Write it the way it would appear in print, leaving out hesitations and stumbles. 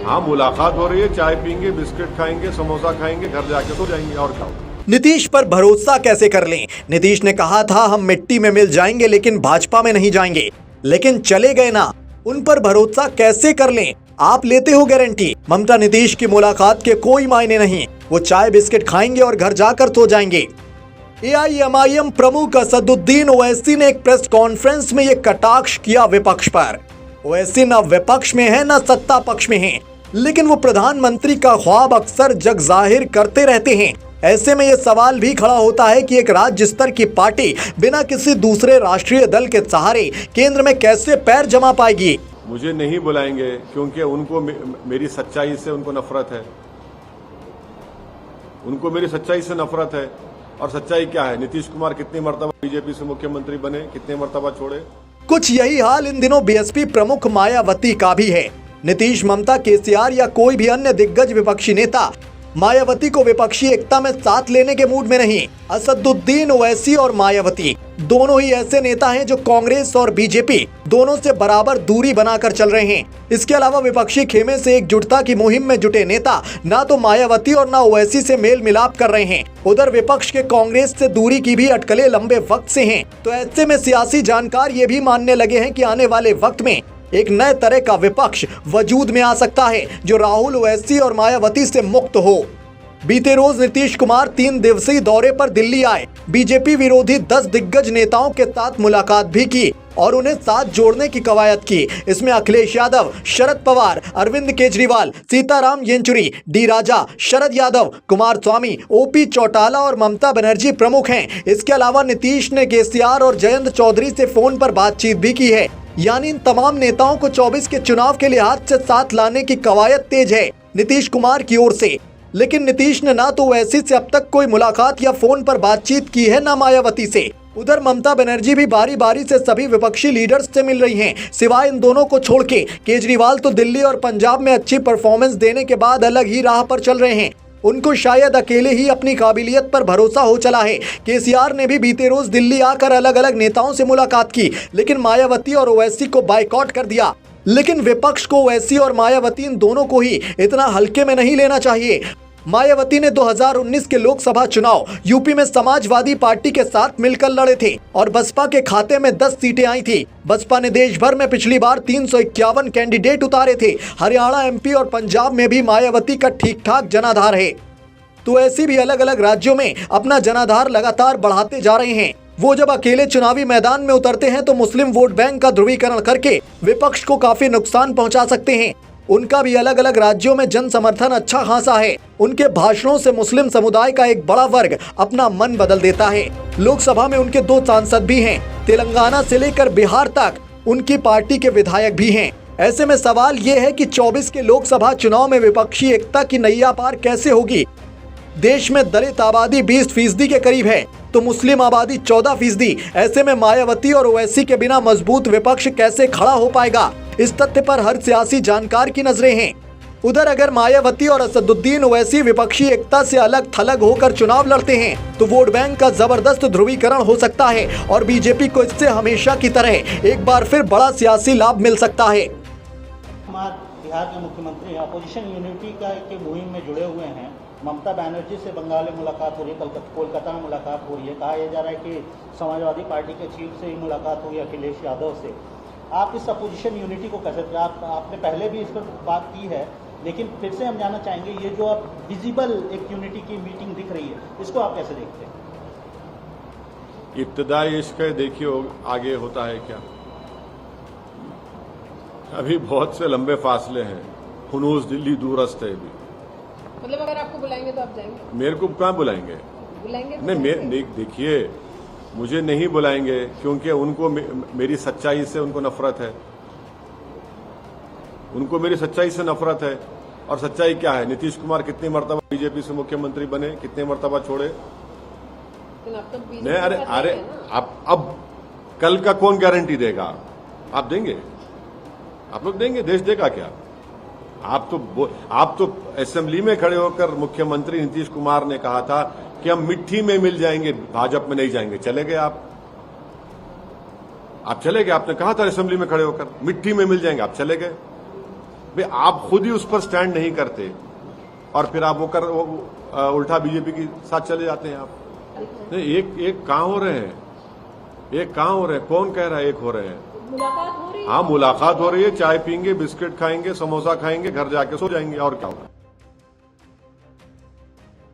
हाँ, मुलाकात हो रही है, चाय पीएंगे, बिस्किट खाएंगे, समोसा खाएंगे, घर जाके सो जाएंगे और क्या होगा। नीतीश पर भरोसा कैसे कर लें? नीतीश ने कहा था हम मिट्टी में मिल जाएंगे लेकिन भाजपा में नहीं जाएंगे, लेकिन चले गए ना। उन पर भरोसा कैसे कर लें? आप लेते हो गारंटी? ममता नीतीश की मुलाकात के कोई मायने नहीं, वो चाय बिस्किट खाएंगे और घर जाकर सो जाएंगे। एआईएमआईएम प्रमुख असदुद्दीन ओवैसी ने एक प्रेस कॉन्फ्रेंस में यह कटाक्ष किया विपक्ष पर। ओवैसी न विपक्ष में है न सत्ता पक्ष में है, लेकिन वो प्रधानमंत्री का ख्वाब अक्सर जग जाहिर करते रहते हैं। ऐसे में यह सवाल भी खड़ा होता है कि एक राज्य स्तर की पार्टी बिना किसी दूसरे राष्ट्रीय दल के सहारे केंद्र में कैसे पैर जमा पाएगी। मुझे नहीं बुलाएंगे क्योंकि उनको मेरी सच्चाई से उनको नफरत है। उनको मेरी सच्चाई से नफरत है। और सच्चाई क्या है? नीतीश कुमार कितनी मर्तबा बीजेपी से मुख्यमंत्री बने, कितने मर्तबा छोड़े। कुछ यही हाल इन दिनों बीएसपी प्रमुख मायावती का भी है। नीतीश, ममता, केसीआर या कोई भी अन्य दिग्गज विपक्षी नेता मायावती को विपक्षी एकता में साथ लेने के मूड में नहीं। असदुद्दीन ओवैसी और मायावती दोनों ही ऐसे नेता हैं जो कांग्रेस और बीजेपी दोनों से बराबर दूरी बनाकर चल रहे हैं। इसके अलावा विपक्षी खेमे से एकजुटता की मुहिम में जुटे नेता ना तो मायावती और ना ओवैसी से मेल मिलाप कर रहे हैं। उधर विपक्ष के कांग्रेस से दूरी की भी अटकलें लंबे वक्त से हैं। तो ऐसे में सियासी जानकार ये भी मानने लगे हैं कि आने वाले वक्त में एक नए तरह का विपक्ष वजूद में आ सकता है जो राहुल, ओवैसी और मायावती से मुक्त हो। बीते रोज नीतीश कुमार 3 दिवसीय दौरे पर दिल्ली आए। बीजेपी विरोधी 10 दिग्गज नेताओं के साथ मुलाकात भी की और उन्हें साथ जोड़ने की कवायद की। इसमें अखिलेश यादव, शरद पवार, अरविंद केजरीवाल, सीताराम येचुरी, डी राजा, शरद यादव, कुमारस्वामी, ओपी चौटाला और ममता बनर्जी प्रमुख हैं। इसके अलावा नीतीश ने केसीआर और जयंत चौधरी से फोन पर बातचीत भी की है। यानी इन तमाम नेताओं को 24 के चुनाव के लिहाज से साथ लाने की कवायद तेज है नीतीश कुमार की ओर से। लेकिन नीतीश ने ना तो ओवैसी से अब तक कोई मुलाकात या फोन पर बातचीत की है, ना मायावती से। उधर ममता बनर्जी भी बारी बारी से सभी विपक्षी लीडर्स से मिल रही हैं। सिवाय इन दोनों को छोड़ के केजरीवाल तो दिल्ली और पंजाब में अच्छी परफॉर्मेंस देने के बाद अलग ही राह पर चल रहे हैं। उनको शायद अकेले ही अपनी काबिलियत पर भरोसा हो चला है। केसीआर ने भी बीते रोज दिल्ली आकर अलग अलग नेताओं से मुलाकात की, लेकिन मायावती और ओवैसी को बायकॉट कर दिया। लेकिन विपक्ष को ओवैसी और मायावती इन दोनों को ही इतना हल्के में नहीं लेना चाहिए। मायावती ने 2019 के लोकसभा चुनाव यूपी में समाजवादी पार्टी के साथ मिलकर लड़े थे और बसपा के खाते में 10 सीटें आई थी। बसपा ने देश भर में पिछली बार 351 कैंडिडेट उतारे थे। हरियाणा, एमपी और पंजाब में भी मायावती का ठीक ठाक जनाधार है। तो ऐसी भी अलग अलग राज्यों में अपना जनाधार लगातार बढ़ाते जा रहे हैं। वो जब अकेले चुनावी मैदान में उतरते हैं तो मुस्लिम वोट बैंक का ध्रुवीकरण करके विपक्ष को काफी नुकसान पहुंचा सकते हैं। उनका भी अलग अलग राज्यों में जन समर्थन अच्छा खासा है। उनके भाषणों से मुस्लिम समुदाय का एक बड़ा वर्ग अपना मन बदल देता है। लोकसभा में उनके 2 सांसद भी हैं। तेलंगाना से लेकर बिहार तक उनकी पार्टी के विधायक भी हैं। ऐसे में सवाल ये है कि 24 के लोकसभा चुनाव में विपक्षी एकता की नैया पार कैसे होगी। देश में दलित आबादी 20% के करीब है तो मुस्लिम आबादी 14%। ऐसे में मायावती और ओवैसी के बिना मजबूत विपक्ष कैसे खड़ा हो पाएगा, इस तथ्य पर हर सियासी जानकार की नजरें हैं। उधर अगर मायावती और असदुद्दीन ओवैसी विपक्षी एकता से अलग थलग होकर चुनाव लड़ते हैं तो वोट बैंक का जबरदस्त ध्रुवीकरण हो सकता है और बीजेपी को इससे हमेशा की तरह एक बार फिर बड़ा सियासी लाभ मिल सकता है। बिहार के मुख्यमंत्री अपोजिशन यूनिटी के मुहिम में जुड़े हुए हैं। ममता बनर्जी से बंगाल में मुलाकात हो रही है, कोलकाता में मुलाकात हो रही है। कहा यह जा रहा है कि समाजवादी पार्टी के चीफ से ही मुलाकात हुई अखिलेश यादव से। आप इस अपोजिशन यूनिटी को कैसे, आपने पहले भी इस पर बात की है, लेकिन फिर से हम जानना चाहेंगे ये जो अब विजिबल एक यूनिटी की मीटिंग दिख रही है, इसको आप कैसे देखते हैं? इब्तिदाई इश्क है, देखिए आगे होता है क्या। अभी बहुत से लंबे फासले हैं। हुनूस दिल्ली दूरस्थ है अभी। मतलब अगर आपको बुलाएंगे तो आप जाएंगे? मेरे को कहाँ बुलाएंगे? नहीं, देखिए मुझे नहीं बुलाएंगे क्योंकि उनको मेरी सच्चाई से उनको नफरत है। उनको मेरी सच्चाई से नफरत है। और सच्चाई क्या है? नीतीश कुमार कितनी मर्तबा बीजेपी से मुख्यमंत्री बने, कितने मर्तबा छोड़े। नहीं, अरे अब कल का कौन गारंटी देगा? आप देंगे? आप लोग देंगे? देश देगा क्या? आप तो असेंबली में खड़े होकर मुख्यमंत्री नीतीश कुमार ने कहा था कि हम मिट्टी में मिल जाएंगे, भाजपा में नहीं जाएंगे। चले गए आप चले गए। आपने कहा था असेंबली में खड़े होकर मिट्टी में मिल जाएंगे, आप चले गए। भाई आप खुद ही उस पर स्टैंड नहीं करते और फिर आप उल्टा बीजेपी के साथ चले जाते हैं आप। नहीं, एक कहाँ हो रहे हैं, एक कहाँ हो रहे हैं, कौन कह रहा है एक हो रहे हैं? मुलाकात हो रही है। हाँ, मुलाकात हो रही है, चाय पीएंगे, बिस्किट खाएंगे, समोसा खाएंगे, घर जाके सो जाएंगे, और क्या होगा।